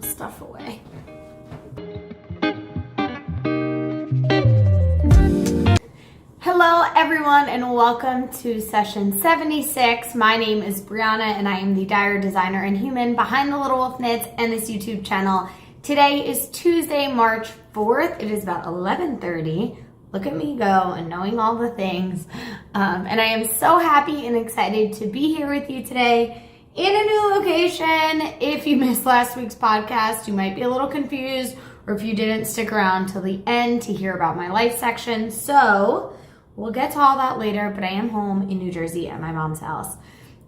this stuff away. Hello everyone and welcome to session 76. My name is Brianna and I am the dyer, designer, and human behind The Little Wolf Knits and this YouTube channel. Today is Tuesday, March 4th. It is about 11:30. Look at me go and knowing all the things. And I am so happy and excited to be here with you today in a new location. If you missed last week's podcast, you might be a little confused, or if you didn't stick around till the end to hear about my life section. So we'll get to all that later, but I am home in New Jersey at my mom's house.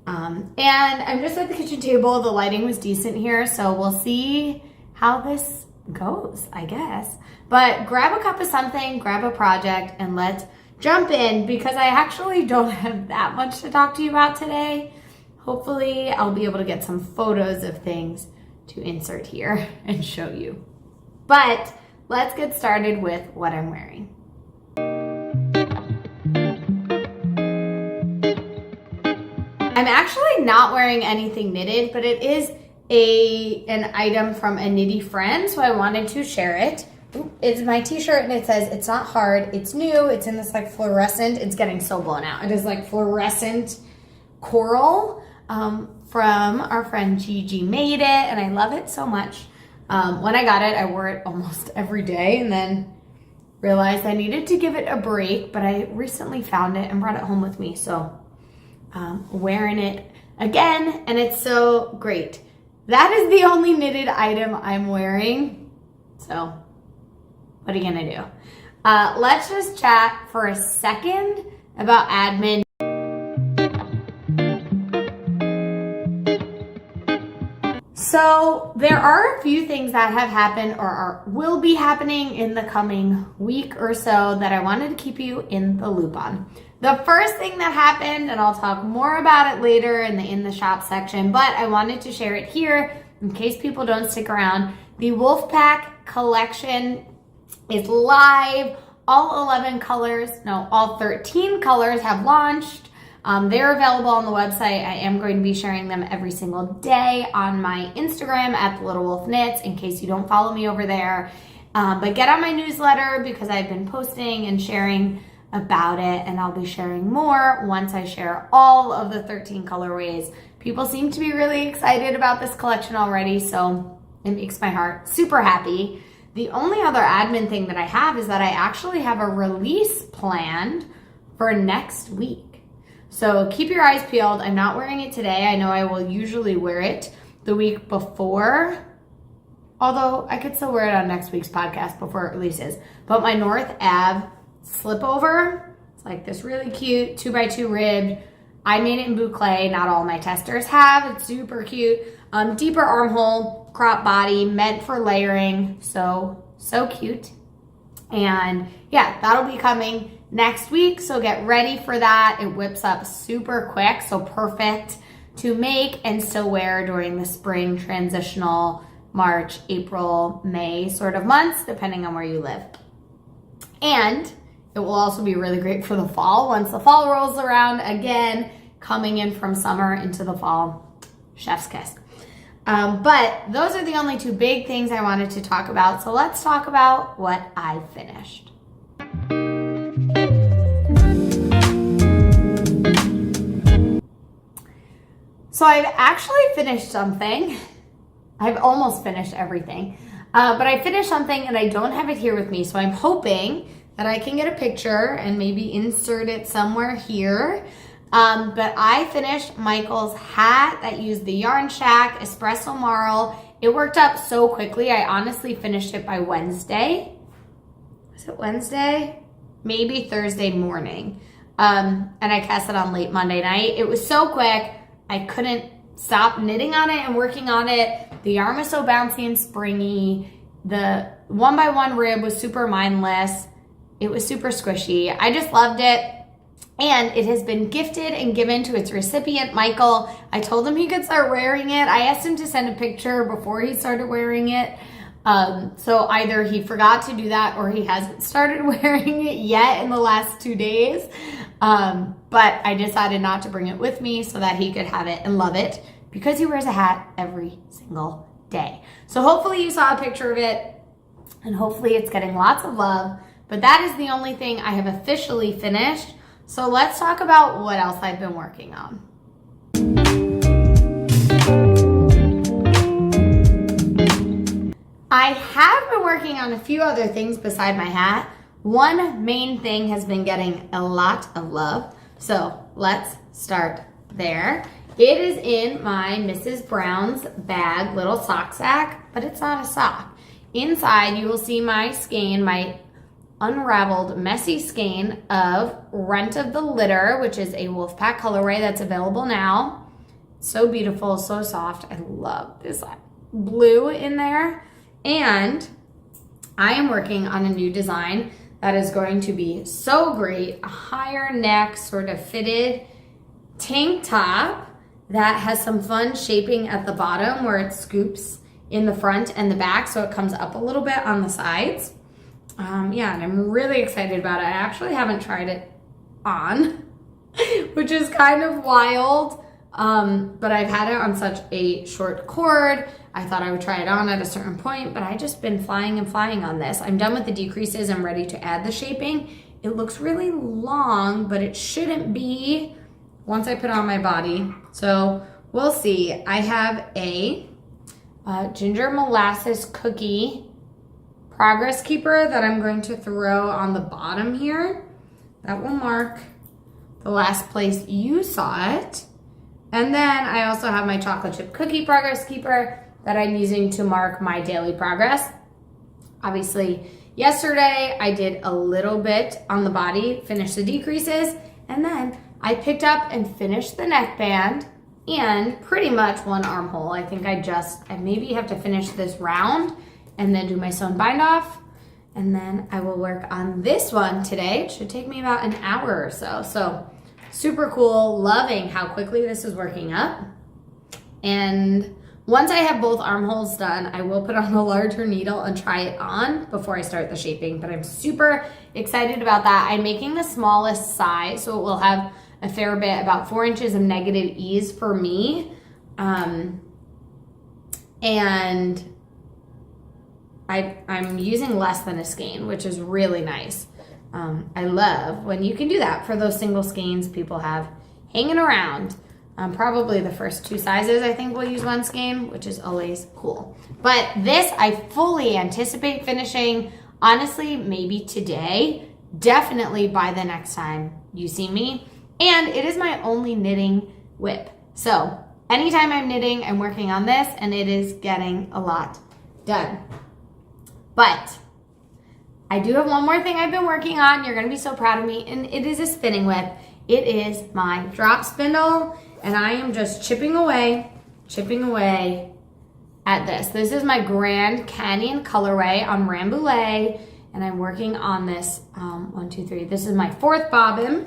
And I'm just at the kitchen table. The lighting was decent here, so we'll see how this goes, I guess. But grab a cup of something, grab a project, and let's jump in because I actually don't have that much to talk to you about today. Hopefully I'll be able to get some photos of things to insert here and show you. But let's get started with what I'm wearing. I'm actually not wearing anything knitted, but it is an item from a knitty friend, so I wanted to share it. It's my t-shirt and it says it's not hard, it's new, it's in this like fluorescent, it's getting so blown out. It is like fluorescent coral from our friend Gigi made it, and I love it so much. When I got it, I wore it almost every day and then realized I needed to give it a break, but I recently found it and brought it home with me, so wearing it again, and it's so great. That is the only knitted item I'm wearing, so what are you gonna do? Let's just chat for a second about admin. So there are a few things that have happened or will be happening in the coming week or so that I wanted to keep you in the loop on. The first thing that happened, and I'll talk more about it later in the shop section, but I wanted to share it here in case people don't stick around. The Wolfpack collection is live. All 13 colors have launched. They're available on the website. I am going to be sharing them every single day on my Instagram at thelittlewolfknits in case you don't follow me over there. But get on my newsletter because I've been posting and sharing about it, and I'll be sharing more once I share all of the 13 colorways. People seem to be really excited about this collection already, so it makes my heart super happy. The only other admin thing that I have is that I actually have a release planned for next week. So keep your eyes peeled. I'm not wearing it today. I know I will usually wear it the week before, although I could still wear it on next week's podcast before it releases. But my North Ave slip over, it's like this really cute 2x2 ribbed. I made it in boucle. Not all my testers have. It's super cute. Deeper armhole, crop body, meant for layering. So cute. And yeah, that'll be coming next week, so get ready for that. It whips up super quick, so perfect to make and still wear during the spring transitional March, April, May sort of months, depending on where you live. And it will also be really great for the fall once the fall rolls around again, coming in from summer into the fall. Chef's kiss. But those are the only two big things I wanted to talk about, so let's talk about what I finished. So I've actually finished something. I've almost finished everything, but I finished something and I don't have it here with me. So I'm hoping that I can get a picture and maybe insert it somewhere here. But I finished Michael's hat that used the Yarn Shack espresso marl. It worked up so quickly. I honestly finished it by Wednesday. Was it Wednesday? Maybe Thursday morning. And I cast it on late Monday night. It was so quick. I couldn't stop knitting on it and working on it. The yarn was so bouncy and springy. The 1x1 rib was super mindless. It was super squishy. I just loved it. And it has been gifted and given to its recipient, Michael. I told him he could start wearing it. I asked him to send a picture before he started wearing it. So either he forgot to do that or he hasn't started wearing it yet in the last 2 days. But I decided not to bring it with me so that he could have it and love it because he wears a hat every single day. So hopefully you saw a picture of it and hopefully it's getting lots of love. But that is the only thing I have officially finished. So let's talk about what else I've been working on. I have been working on a few other things beside my hat. One main thing has been getting a lot of love. So let's start there. It is in my Mrs. Brown's bag, little sock sack, but it's not a sock. Inside you will see my skein, my unraveled messy skein of Runt of the Litter, which is a wolfpack colorway that's available now. So beautiful, so soft. I love this blue in there. And I am working on a new design that is going to be so great. A higher neck, sort of fitted tank top that has some fun shaping at the bottom where it scoops in the front and the back so it comes up a little bit on the sides. Yeah, and I'm really excited about it. I actually haven't tried it on, which is kind of wild. But I've had it on such a short cord. I thought I would try it on at a certain point, but I just been flying and flying on this. I'm done with the decreases. I'm ready to add the shaping. It looks really long, but it shouldn't be once I put it on my body. So we'll see. I have a ginger molasses cookie progress keeper that I'm going to throw on the bottom here. That will mark the last place you saw it. And then I also have my chocolate chip cookie progress keeper that I'm using to mark my daily progress. Obviously, yesterday I did a little bit on the body, finished the decreases, and then I picked up and finished the neckband and pretty much one armhole. I think I maybe have to finish this round and then do my sewn bind off. And then I will work on this one today. It should take me about an hour or so. So super cool, loving how quickly this is working up. And once I have both armholes done, I will put on a larger needle and try it on before I start the shaping. But I'm super excited about that. I'm making the smallest size, so it will have a fair bit, about 4 inches of negative ease for me. And I'm using less than a skein, which is really nice. I love when you can do that for those single skeins people have hanging around. Probably the first 2 sizes I think will use 1 skein, which is always cool. But this I fully anticipate finishing, honestly, maybe today, definitely by the next time you see me. And it is my only knitting whip. So anytime I'm knitting, I'm working on this and it is getting a lot done. But I do have one more thing I've been working on. You're gonna be so proud of me, and it is a spinning whip. It is my drop spindle, and I am just chipping away at this. This is my Grand Canyon colorway on Rambouillet, and I'm working on this, 1, 2, 3. This is my 4th bobbin,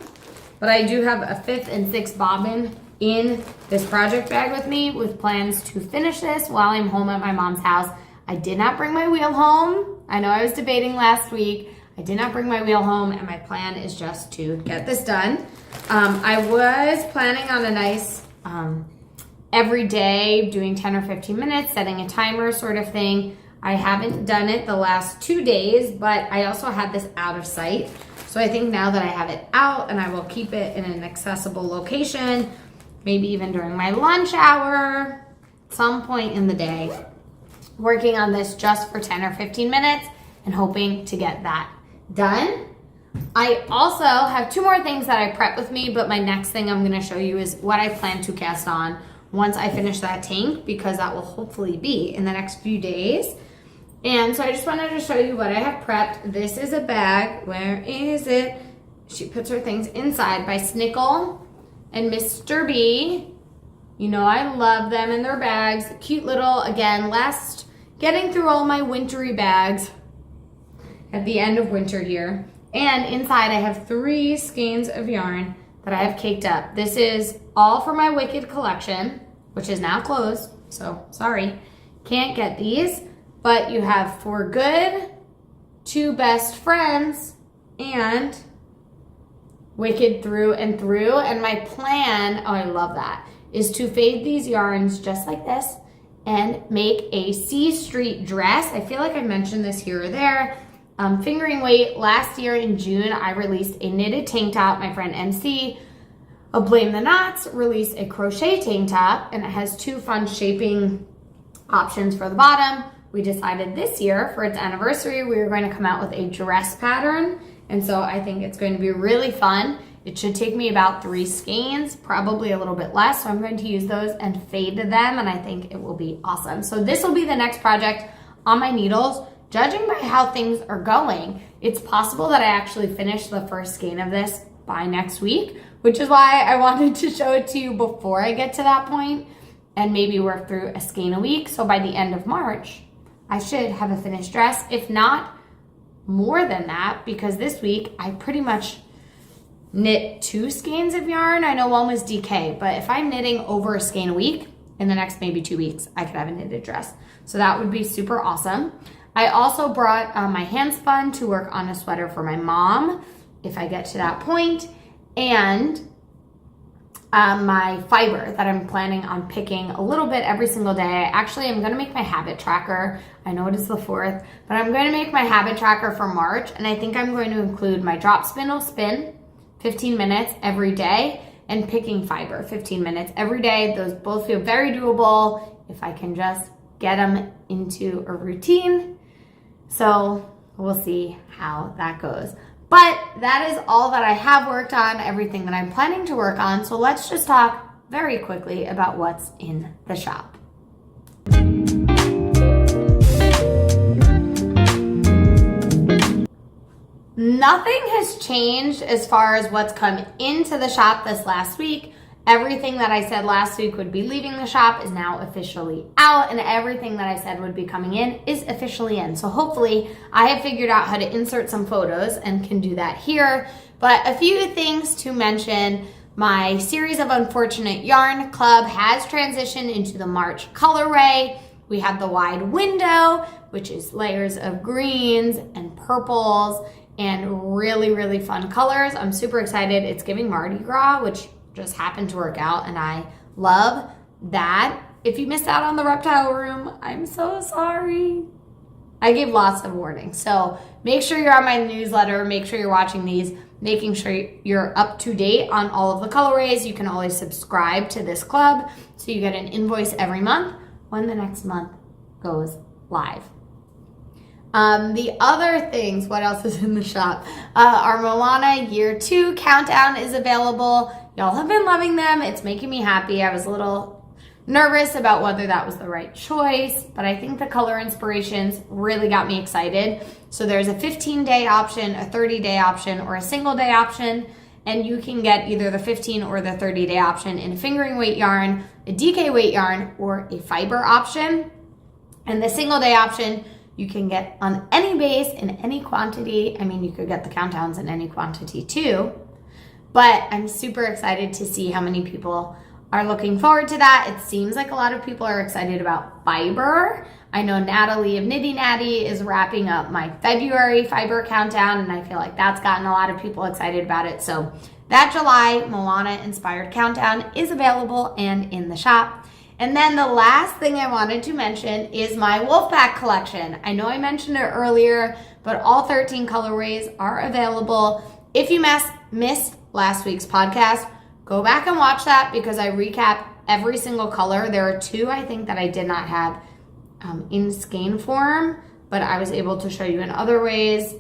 but I do have a 5th and 6th bobbin in this project bag with me with plans to finish this while I'm home at my mom's house. I did not bring my wheel home. I know I was debating last week. I did not bring my wheel home, and my plan is just to get this done. I was planning on a nice every day doing 10 or 15 minutes, setting a timer sort of thing. I haven't done it the last 2 days, but I also had this out of sight. So I think now that I have it out and I will keep it in an accessible location, maybe even during my lunch hour, some point in the day, working on this just for 10 or 15 minutes and hoping to get that done. I also have 2 more things that I prep with me, but my next thing I'm gonna show you is what I plan to cast on once I finish that tank, because that will hopefully be in the next few days. And so I just wanted to show you what I have prepped. This is a bag. Where is it? She puts her things inside by Snickle and Mr. B. You know I love them and their bags. Cute little, again, getting through all my wintry bags at the end of winter here. And inside I have 3 skeins of yarn that I have caked up. This is all for my Wicked collection, which is now closed, so sorry, can't get these. But you have For Good, 2 Best Friends, and Wicked Through and Through. And my plan, oh I love that, is to fade these yarns just like this and make a C Street dress. I feel like I mentioned this here or there. Fingering weight, last year in June, I released a knitted tank top. My friend MC of Blame the Knots released a crochet tank top, and it has 2 fun shaping options for the bottom. We decided this year for its anniversary, we were going to come out with a dress pattern. And so I think it's going to be really fun. It should take me about 3 skeins, probably a little bit less. So I'm going to use those and fade them, and I think it will be awesome. So this will be the next project on my needles. Judging by how things are going, it's possible that I actually finish the first skein of this by next week, which is why I wanted to show it to you before I get to that point and maybe work through a skein a week. So by the end of March, I should have a finished dress, if not more than that, because this week I pretty much knit 2 skeins of yarn. I know one was DK, but if I'm knitting over a skein a week, in the next maybe 2 weeks, I could have a knitted dress. So that would be super awesome. I also brought my hand spun to work on a sweater for my mom, if I get to that point, and my fiber that I'm planning on picking a little bit every single day. Actually, I'm going to make my habit tracker. I know it is the 4th, but I'm going to make my habit tracker for March, and I think I'm going to include my drop spindle spin 15 minutes every day and picking fiber 15 minutes every day. Those both feel very doable if I can just get them into a routine. So we'll see how that goes. But that is all that I have worked on, everything that I'm planning to work on. So let's just talk very quickly about what's in the shop. Nothing has changed as far as what's come into the shop this last week. Everything that I said last week would be leaving the shop is now officially out, and everything that I said would be coming in is officially in. So hopefully I have figured out how to insert some photos and can do that here. But a few things to mention. My series of Unfortunate Yarn Club has transitioned into the March colorway. We have the wide window, which is layers of greens and purples and really, really fun colors. I'm super excited. It's giving Mardi Gras, which just happened to work out, and I love that. If you missed out on the reptile room, I'm so sorry. I gave lots of warnings. So make sure you're on my newsletter, make sure you're watching these, making sure you're up to date on all of the colorways. You can always subscribe to this club so you get an invoice every month when the next month goes live. The other things, what else is in the shop? Our Moana Year 2 countdown is available. Y'all have been loving them. It's making me happy. I was a little nervous about whether that was the right choice, but I think the color inspirations really got me excited. So there's a 15-day option, a 30-day option, or a single-day option, and you can get either the 15 or the 30-day option in a fingering weight yarn, a DK weight yarn, or a fiber option. And the single-day option you can get on any base in any quantity. I mean, you could get the countdowns in any quantity too. But I'm super excited to see how many people are looking forward to that. It seems like a lot of people are excited about fiber. I know Natalie of Nitty Natty is wrapping up my February fiber countdown, and I feel like that's gotten a lot of people excited about it. So that July Moana inspired countdown is available and in the shop. And then the last thing I wanted to mention is my wolfpack collection. I know I mentioned it earlier, but all 13 colorways are available. If you missed last week's podcast, go back and watch that because I recap every single color. There are 2, I think, that I did not have in skein form, but I was able to show you in other ways.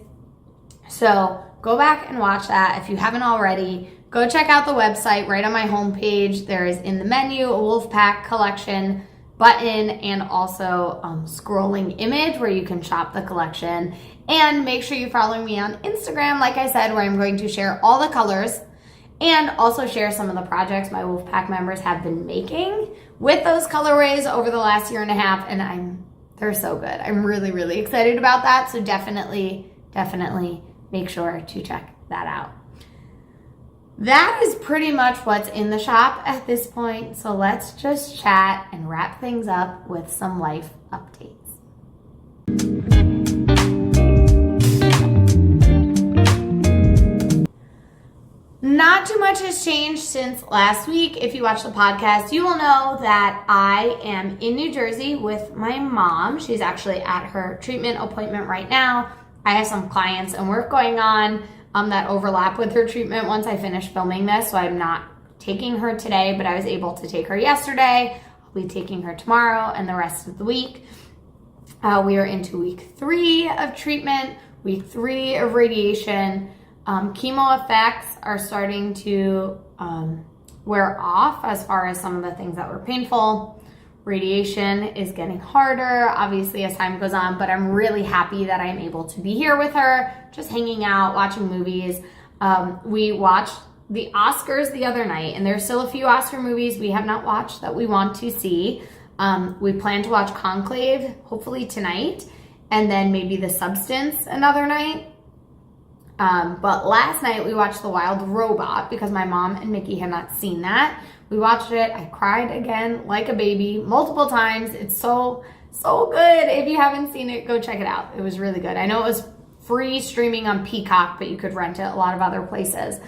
So go back and watch that. If you haven't already, go check out the website. Right on my homepage, there is in the menu a wolfpack collection button and also scrolling image where you can shop the collection. And make sure you follow me on Instagram, like I said, where I'm going to share all the colors and also share some of the projects my Wolfpack members have been making with those colorways over the last year and a half, and they're so good. I'm really, really excited about that, so definitely make sure to check that out. That is pretty much what's in the shop at this point, so let's just chat and wrap things up with some life updates. Not too much has changed since last week. If you watch the podcast, you will know that I am in New Jersey with my mom. She's actually at her treatment appointment right now. I have some clients and work going on that overlap with her treatment once I finish filming this, so I'm not taking her today, but I was able to take her yesterday. I'll be taking her tomorrow and the rest of the week. We are into week 3 of treatment, week 3 of radiation. Chemo effects are starting to wear off as far as some of the things that were painful. Radiation is getting harder, obviously, as time goes on, but I'm really happy that I'm able to be here with her, just hanging out, watching movies. We watched the Oscars the other night, and there's still a few Oscar movies we have not watched that we want to see. We plan to watch Conclave, hopefully tonight, and then maybe The Substance another night. But last night we watched The Wild Robot because my mom and Mickey had not seen that. We watched it. I cried again like a baby multiple times. It's so good. If you haven't seen it, go check it out. It was really good. I know it was free streaming on Peacock, but you could rent it a lot of other places.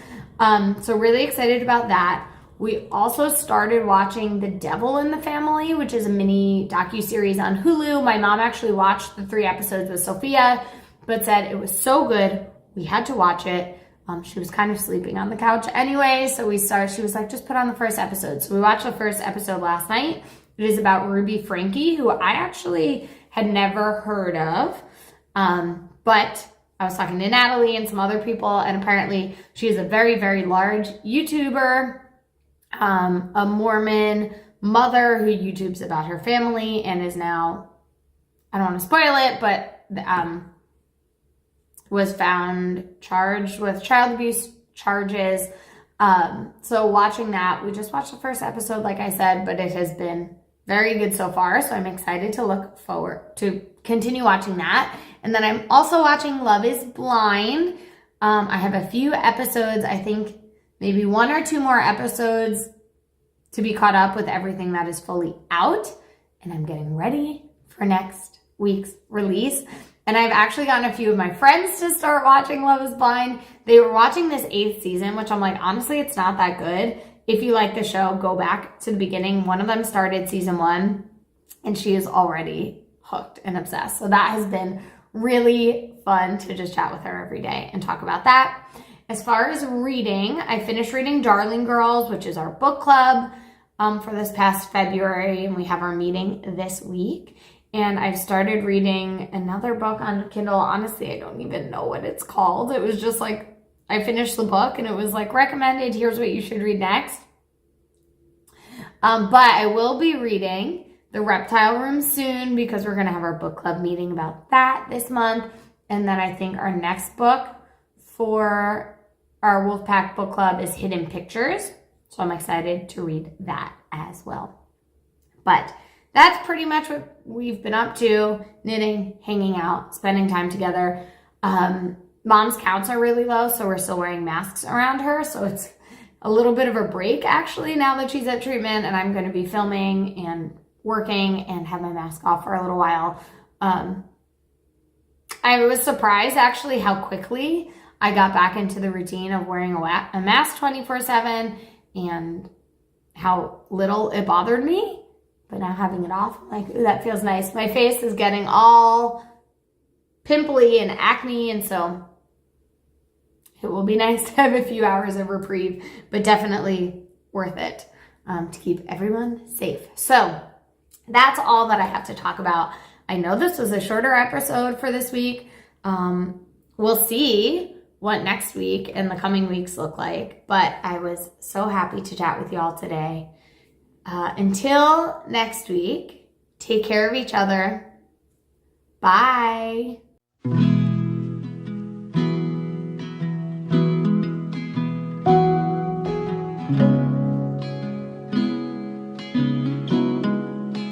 So really excited about that. We also started watching The Devil in the Family, which is a mini docuseries on Hulu. My mom actually watched the 3 episodes with Sophia, but said it was so good. We had to watch it. She was kind of sleeping on the couch anyway, so she was like, just put on the first episode. So we watched the first episode last night. It is about Ruby Franke, who I actually had never heard of. But I was talking to Natalie and some other people, and apparently she is a very, very large YouTuber, a Mormon mother who YouTubes about her family and is now, I don't want to spoil it, but was found charged with child abuse charges. So watching that, we just watched the first episode, like I said, but it has been very good so far. So I'm excited to look forward to continue watching that. And then I'm also watching Love is Blind. I have a few episodes, I think maybe 1 or 2 more episodes to be caught up with everything that is fully out. And I'm getting ready for next week's release. And I've actually gotten a few of my friends to start watching Love is Blind. They were watching this 8th season, which I'm like, honestly, it's not that good. If you like the show, go back to the beginning. One of them started season 1, and she is already hooked and obsessed. So that has been really fun to just chat with her every day and talk about that. As far as reading, I finished reading Darling Girls, which is our book club for this past February, and we have our meeting this week. And I've started reading another book on Kindle. Honestly, I don't even know what it's called. It was just like, I finished the book and it was like recommended, here's what you should read next. But I will be reading The Reptile Room soon because we're going to have our book club meeting about that this month. And then I think our next book for our Wolfpack book club is Hidden Pictures. So I'm excited to read that as well. But that's pretty much what we've been up to: knitting, hanging out, spending time together. Mom's counts are really low, so we're still wearing masks around her. So it's a little bit of a break, actually, now that she's at treatment, and I'm going to be filming and working and have my mask off for a little while. I was surprised, actually, how quickly I got back into the routine of wearing a mask 24/7 and how little it bothered me. But now having it off, I'm like, ooh, that feels nice. My face is getting all pimply and acne, and so it will be nice to have a few hours of reprieve, but definitely worth it to keep everyone safe. So that's all that I have to talk about. I know this was a shorter episode for this week. We'll see what next week and the coming weeks look like, but I was so happy to chat with you all today. Until next week, take care of each other. Bye.